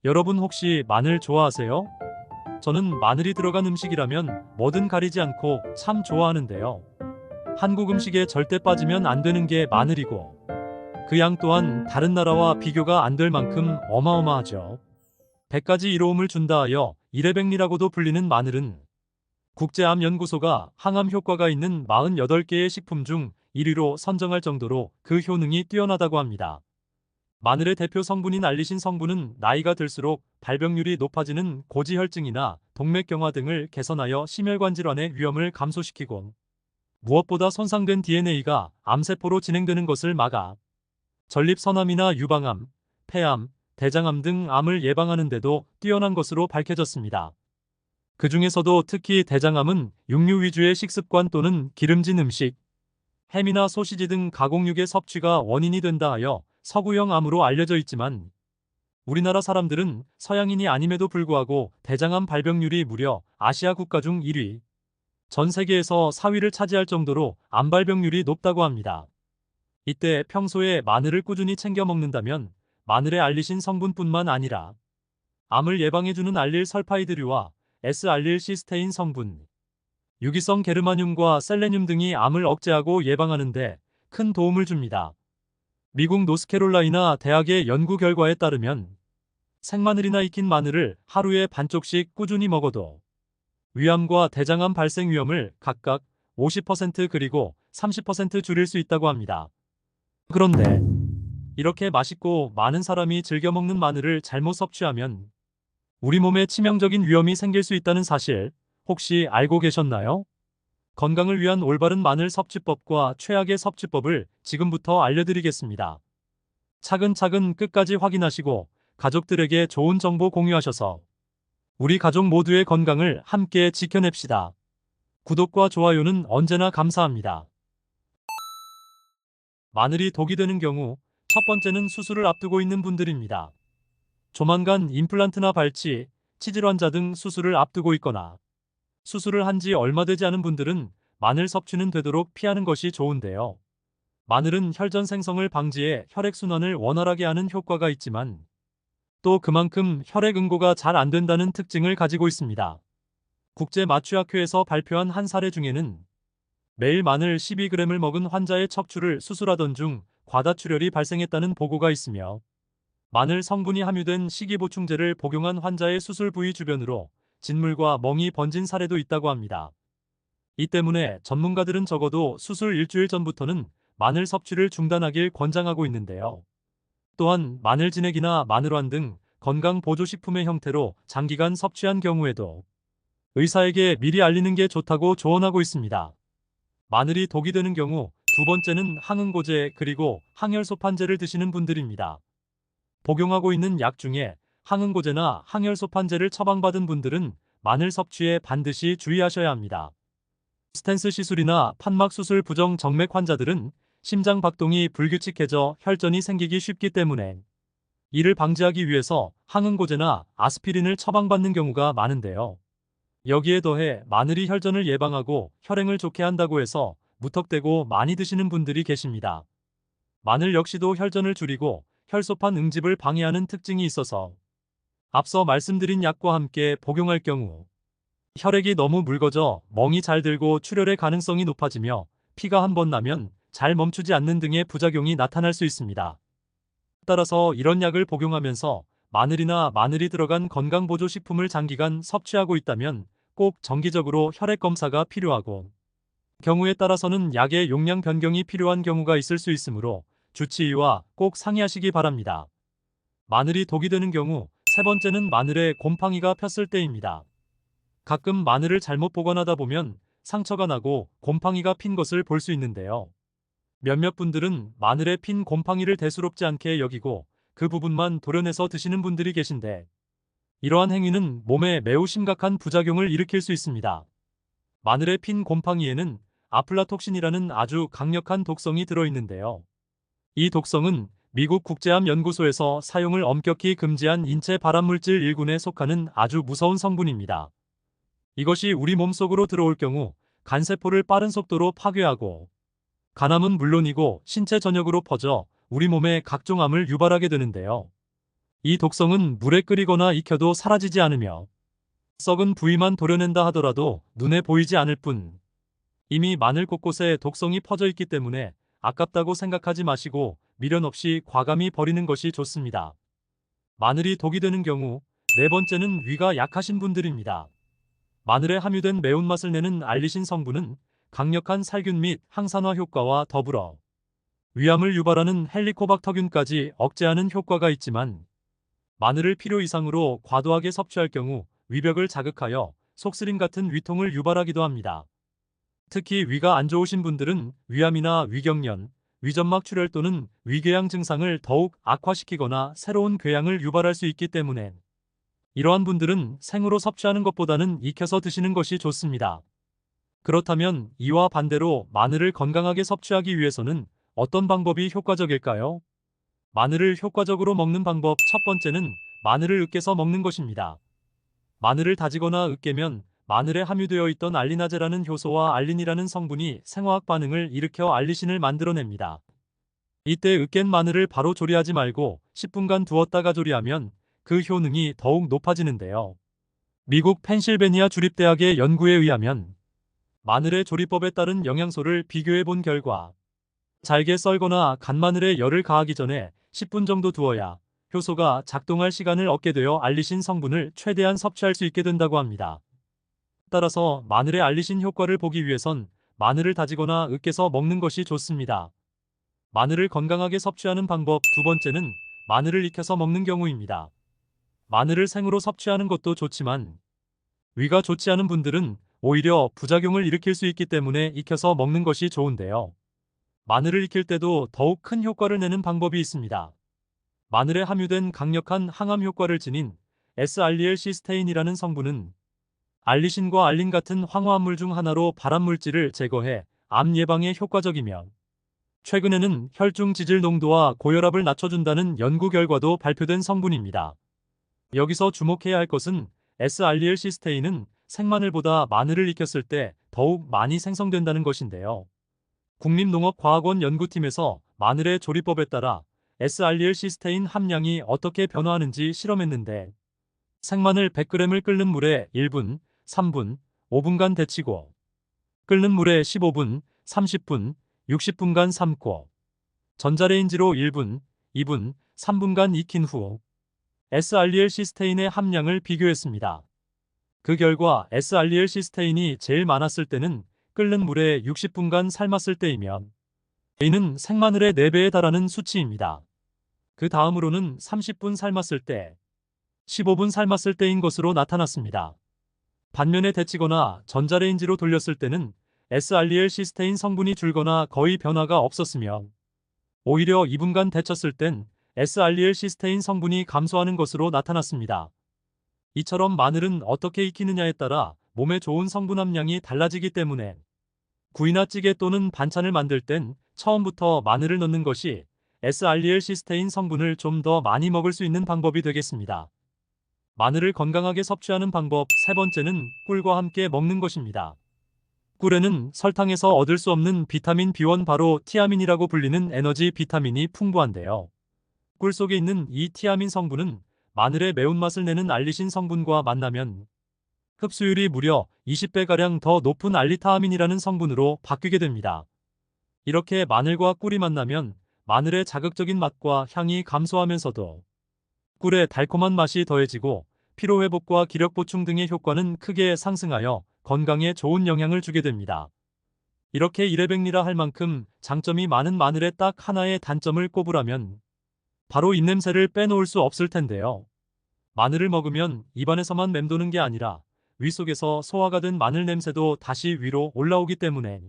여러분 혹시 마늘 좋아하세요? 저는 마늘이 들어간 음식이라면 뭐든 가리지 않고 참 좋아하는데요. 한국 음식에 절대 빠지면 안 되는 게 마늘이고, 그 양 또한 다른 나라와 비교가 안 될 만큼 어마어마하죠. 100가지 이로움을 준다 하여 이래백리라고도 불리는 마늘은 국제암연구소가 항암 효과가 있는 48개의 식품 중 1위로 선정할 정도로 그 효능이 뛰어나다고 합니다. 마늘의 대표 성분인 알리신 성분은 나이가 들수록 발병률이 높아지는 고지혈증이나 동맥경화 등을 개선하여 심혈관 질환의 위험을 감소시키고, 무엇보다 손상된 DNA가 암세포로 진행되는 것을 막아 전립선암이나 유방암, 폐암, 대장암 등 암을 예방하는 데도 뛰어난 것으로 밝혀졌습니다. 그 중에서도 특히 대장암은 육류 위주의 식습관 또는 기름진 음식, 햄이나 소시지 등 가공육의 섭취가 원인이 된다 하여 서구형 암으로 알려져 있지만, 우리나라 사람들은 서양인이 아님에도 불구하고 대장암 발병률이 무려 아시아 국가 중 1위, 전 세계에서 4위를 차지할 정도로 암 발병률이 높다고 합니다. 이때 평소에 마늘을 꾸준히 챙겨 먹는다면 마늘의 알리신 성분뿐만 아니라 암을 예방해주는 알릴설파이드류와 S알릴시스테인 성분, 유기성 게르마늄과 셀레늄 등이 암을 억제하고 예방하는 데 큰 도움을 줍니다. 미국 노스캐롤라이나 대학의 연구 결과에 따르면 생마늘이나 익힌 마늘을 하루에 반쪽씩 꾸준히 먹어도 위암과 대장암 발생 위험을 각각 50% 그리고 30% 줄일 수 있다고 합니다. 그런데 이렇게 맛있고 많은 사람이 즐겨 먹는 마늘을 잘못 섭취하면 우리 몸에 치명적인 위험이 생길 수 있다는 사실 혹시 알고 계셨나요? 건강을 위한 올바른 마늘 섭취법과 최악의 섭취법을 지금부터 알려드리겠습니다. 차근차근 끝까지 확인하시고 가족들에게 좋은 정보 공유하셔서 우리 가족 모두의 건강을 함께 지켜냅시다. 구독과 좋아요는 언제나 감사합니다. 마늘이 독이 되는 경우 첫 번째는 수술을 앞두고 있는 분들입니다. 조만간 임플란트나 발치, 치질 환자 등 수술을 앞두고 있거나 수술을 한 지 얼마 되지 않은 분들은 마늘 섭취는 되도록 피하는 것이 좋은데요. 마늘은 혈전 생성을 방지해 혈액순환을 원활하게 하는 효과가 있지만 또 그만큼 혈액 응고가 잘 안 된다는 특징을 가지고 있습니다. 국제마취학회에서 발표한 한 사례 중에는 매일 마늘 12g을 먹은 환자의 척추를 수술하던 중 과다출혈이 발생했다는 보고가 있으며, 마늘 성분이 함유된 식이보충제를 복용한 환자의 수술 부위 주변으로 진물과 멍이 번진 사례도 있다고 합니다. 이 때문에 전문가들은 적어도 수술 일주일 전부터는 마늘 섭취를 중단하길 권장하고 있는데요. 또한 마늘 진액이나 마늘환 등 건강 보조식품의 형태로 장기간 섭취한 경우에도 의사에게 미리 알리는 게 좋다고 조언하고 있습니다. 마늘이 독이 되는 경우 두 번째는 항응고제 그리고 항혈소판제를 드시는 분들입니다. 복용하고 있는 약 중에 항응고제나 항혈소판제를 처방받은 분들은 마늘 섭취에 반드시 주의하셔야 합니다. 스텐스 시술이나 판막 수술 부정 정맥 환자들은 심장 박동이 불규칙해져 혈전이 생기기 쉽기 때문에 이를 방지하기 위해서 항응고제나 아스피린을 처방받는 경우가 많은데요. 여기에 더해 마늘이 혈전을 예방하고 혈행을 좋게 한다고 해서 무턱대고 많이 드시는 분들이 계십니다. 마늘 역시도 혈전을 줄이고 혈소판 응집을 방해하는 특징이 있어서 앞서 말씀드린 약과 함께 복용할 경우 혈액이 너무 묽어져 멍이 잘 들고 출혈의 가능성이 높아지며 피가 한 번 나면 잘 멈추지 않는 등의 부작용이 나타날 수 있습니다. 따라서 이런 약을 복용하면서 마늘이나 마늘이 들어간 건강보조식품을 장기간 섭취하고 있다면 꼭 정기적으로 혈액 검사가 필요하고, 경우에 따라서는 약의 용량 변경이 필요한 경우가 있을 수 있으므로 주치의와 꼭 상의하시기 바랍니다. 마늘이 독이 되는 경우 세 번째는 마늘에 곰팡이가 폈을 때입니다. 가끔 마늘을 잘못 보관하다 보면 상처가 나고 곰팡이가 핀 것을 볼 수 있는데요. 몇몇 분들은 마늘에 핀 곰팡이를 대수롭지 않게 여기고 그 부분만 도려내서 드시는 분들이 계신데, 이러한 행위는 몸에 매우 심각한 부작용을 일으킬 수 있습니다. 마늘에 핀 곰팡이에는 아플라톡신이라는 아주 강력한 독성이 들어있는데요. 이 독성은 미국 국제암연구소에서 사용을 엄격히 금지한 인체 발암물질 1군에 속하는 아주 무서운 성분입니다. 이것이 우리 몸속으로 들어올 경우 간세포를 빠른 속도로 파괴하고 간암은 물론이고 신체 전역으로 퍼져 우리 몸에 각종 암을 유발하게 되는데요. 이 독성은 물에 끓이거나 익혀도 사라지지 않으며 썩은 부위만 도려낸다 하더라도 눈에 보이지 않을 뿐 이미 마늘 곳곳에 독성이 퍼져 있기 때문에 아깝다고 생각하지 마시고 미련 없이 과감히 버리는 것이 좋습니다. 마늘이 독이 되는 경우 네 번째는 위가 약하신 분들입니다. 마늘에 함유된 매운맛을 내는 알리신 성분은 강력한 살균 및 항산화 효과와 더불어 위암을 유발하는 헬리코박터균까지 억제하는 효과가 있지만 마늘을 필요 이상으로 과도하게 섭취할 경우 위벽을 자극하여 속쓰림 같은 위통을 유발하기도 합니다. 특히 위가 안 좋으신 분들은 위암이나 위경련, 위점막 출혈 또는 위궤양 증상을 더욱 악화시키거나 새로운 궤양을 유발할 수 있기 때문에 이러한 분들은 생으로 섭취하는 것보다는 익혀서 드시는 것이 좋습니다. 그렇다면 이와 반대로 마늘을 건강하게 섭취하기 위해서는 어떤 방법이 효과적일까요? 마늘을 효과적으로 먹는 방법 첫 번째는 마늘을 으깨서 먹는 것입니다. 마늘을 다지거나 으깨면 마늘에 함유되어 있던 알리나제라는 효소와 알린이라는 성분이 생화학 반응을 일으켜 알리신을 만들어냅니다. 이때 으깬 마늘을 바로 조리하지 말고 10분간 두었다가 조리하면 그 효능이 더욱 높아지는데요. 미국 펜실베니아 주립대학의 연구에 의하면 마늘의 조리법에 따른 영양소를 비교해 본 결과 잘게 썰거나 간 마늘에 열을 가하기 전에 10분 정도 두어야 효소가 작동할 시간을 얻게 되어 알리신 성분을 최대한 섭취할 수 있게 된다고 합니다. 따라서 마늘의 알리신 효과를 보기 위해선 마늘을 다지거나 으깨서 먹는 것이 좋습니다. 마늘을 건강하게 섭취하는 방법 두 번째는 마늘을 익혀서 먹는 경우입니다. 마늘을 생으로 섭취하는 것도 좋지만 위가 좋지 않은 분들은 오히려 부작용을 일으킬 수 있기 때문에 익혀서 먹는 것이 좋은데요. 마늘을 익힐 때도 더욱 큰 효과를 내는 방법이 있습니다. 마늘에 함유된 강력한 항암 효과를 지닌 S알리엘시스테인이라는 성분은 알리신과 알린 같은 황화합물 중 하나로 발암물질을 제거해 암 예방에 효과적이며 최근에는 혈중 지질 농도와 고혈압을 낮춰준다는 연구 결과도 발표된 성분입니다. 여기서 주목해야 할 것은 S알리엘시스테인은 생마늘보다 마늘을 익혔을 때 더욱 많이 생성된다는 것인데요. 국립농업과학원 연구팀에서 마늘의 조리법에 따라 S알리엘시스테인 함량이 어떻게 변화하는지 실험했는데 생마늘 100g을 끓는 물에 1분, 3분, 5분간 데치고 끓는 물에 15분, 30분, 60분간 삶고 전자레인지로 1분, 2분, 3분간 익힌 후 S알리엘시스테인의 함량을 비교했습니다. 그 결과 S알리엘시스테인이 제일 많았을 때는 끓는 물에 60분간 삶았을 때이며 이는 생마늘의 4배에 달하는 수치입니다. 그 다음으로는 30분 삶았을 때, 15분 삶았을 때인 것으로 나타났습니다. 반면에 데치거나 전자레인지로 돌렸을 때는 S알리엘시스테인 성분이 줄거나 거의 변화가 없었으며 오히려 2분간 데쳤을 땐 S알리엘시스테인 성분이 감소하는 것으로 나타났습니다. 이처럼 마늘은 어떻게 익히느냐에 따라 몸에 좋은 성분 함량이 달라지기 때문에 구이나 찌개 또는 반찬을 만들 땐 처음부터 마늘을 넣는 것이 S알리엘시스테인 성분을 좀 더 많이 먹을 수 있는 방법이 되겠습니다. 마늘을 건강하게 섭취하는 방법 세 번째는 꿀과 함께 먹는 것입니다. 꿀에는 설탕에서 얻을 수 없는 비타민 B1 바로 티아민이라고 불리는 에너지 비타민이 풍부한데요. 꿀 속에 있는 이 티아민 성분은 마늘의 매운맛을 내는 알리신 성분과 만나면 흡수율이 무려 20배가량 더 높은 알리타아민이라는 성분으로 바뀌게 됩니다. 이렇게 마늘과 꿀이 만나면 마늘의 자극적인 맛과 향이 감소하면서도 꿀의 달콤한 맛이 더해지고 피로회복과 기력 보충 등의 효과는 크게 상승하여 건강에 좋은 영향을 주게 됩니다. 이렇게 이래백리라 할 만큼 장점이 많은 마늘의 딱 하나의 단점을 꼽으라면 바로 입냄새를 빼놓을 수 없을 텐데요. 마늘을 먹으면 입안에서만 맴도는 게 아니라 위 속에서 소화가 된 마늘 냄새도 다시 위로 올라오기 때문에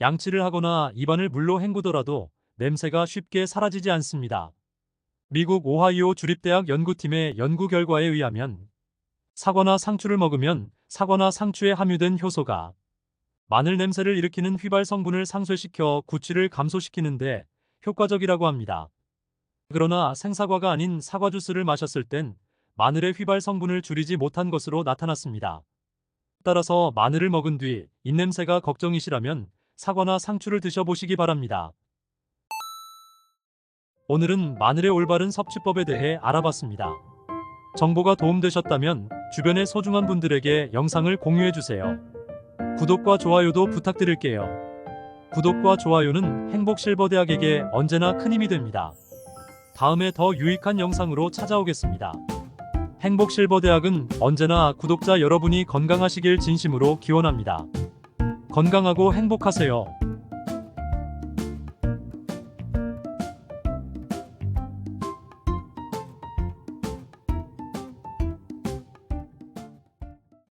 양치를 하거나 입안을 물로 헹구더라도 냄새가 쉽게 사라지지 않습니다. 미국 오하이오 주립대학 연구팀의 연구 결과에 의하면 사과나 상추를 먹으면 사과나 상추에 함유된 효소가 마늘 냄새를 일으키는 휘발 성분을 상쇄시켜 구취를 감소시키는데 효과적이라고 합니다. 그러나 생사과가 아닌 사과 주스를 마셨을 땐 마늘의 휘발 성분을 줄이지 못한 것으로 나타났습니다. 따라서 마늘을 먹은 뒤 입냄새가 걱정이시라면 사과나 상추를 드셔보시기 바랍니다. 오늘은 마늘의 올바른 섭취법에 대해 알아봤습니다. 정보가 도움되셨다면 주변의 소중한 분들에게 영상을 공유해주세요. 구독과 좋아요도 부탁드릴게요. 구독과 좋아요는 행복실버대학에게 언제나 큰 힘이 됩니다. 다음에 더 유익한 영상으로 찾아오겠습니다. 행복실버대학은 언제나 구독자 여러분이 건강하시길 진심으로 기원합니다. 건강하고 행복하세요.